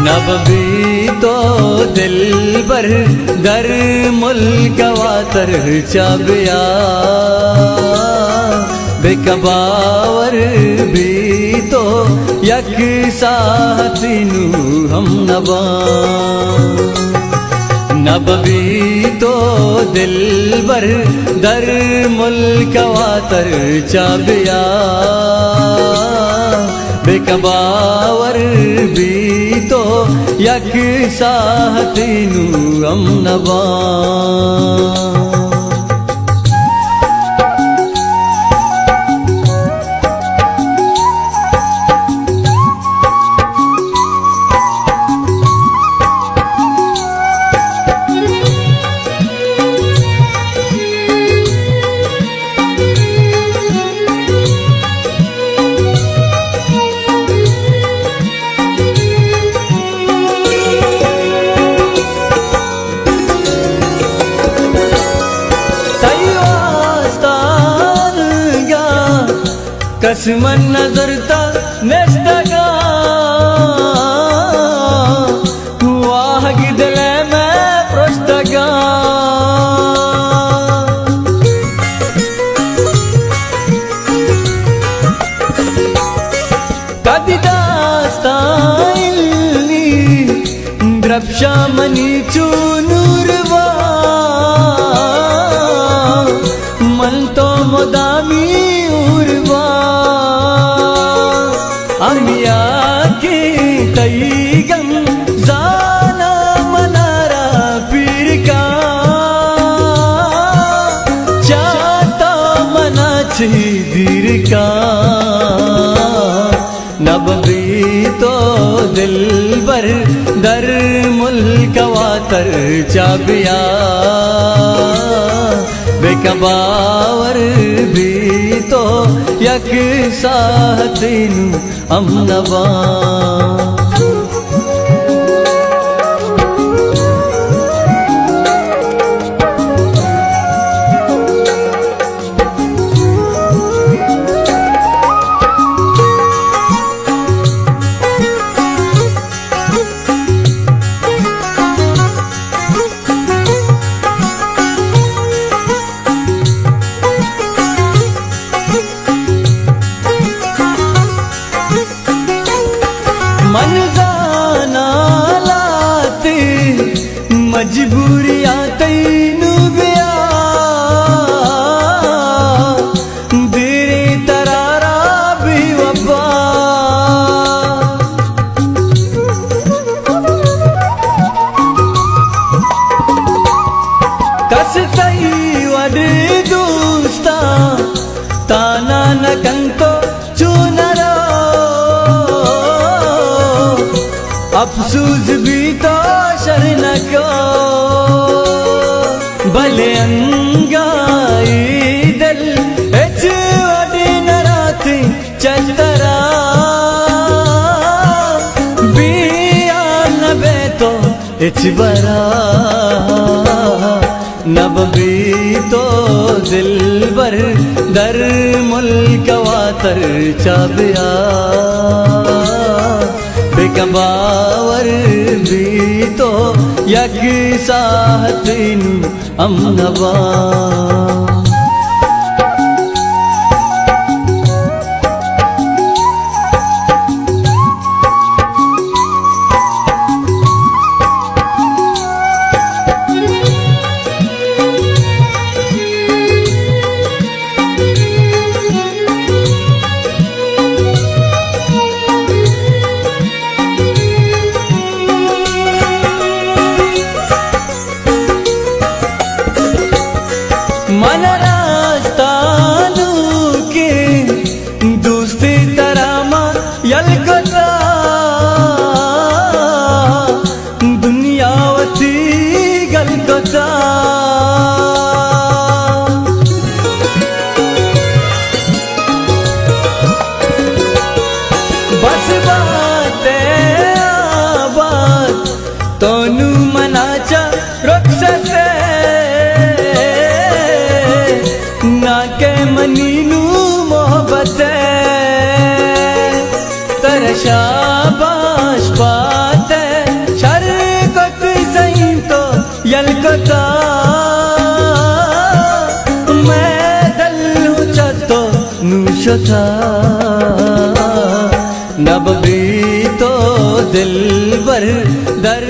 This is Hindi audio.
नब भी तो दिल बर दर मुल्क वातर चाबिया बेकबावर भी तो यक साथिनु हम नबा नब भी तो दिल बर दर मुल्क वातर चाबिया बेकबावर भी तो यक साथिनु हम नबा कसमन नजरता नेस्तगा वाह गिदले में प्रस्तगा कदिदास्ताइली द्रप्शा मनी चूनुरवा मन तो मोदामी उर्वा अमिया की तईगम जाना मनारा पीर का चाहता मना दीर का नब भी तो दिल बर दर मुल्क वातर चाबिया बेकबावर भी तो यक साथिनु हम नबा मन जाना लाते मजबूरिया तैनू बिया तेरे तरारा भी वफा कसतई वड दोस्ता ताना न कंको चुनरा अफसूस भी तो शरण को भले अंगाई दिल एच वडी नराती चंदरा बिया नबे तो एच बरा नब भी तो दिल बर दर मुल्क वातर चाबिया बेकबावर भी तो यक साथिनु हम नबा मन मोहब्बते तर शाबाश पाते शरकत सही तो यलकता मैं दल हूँ चतो नूशता नबी तो दिल बर दर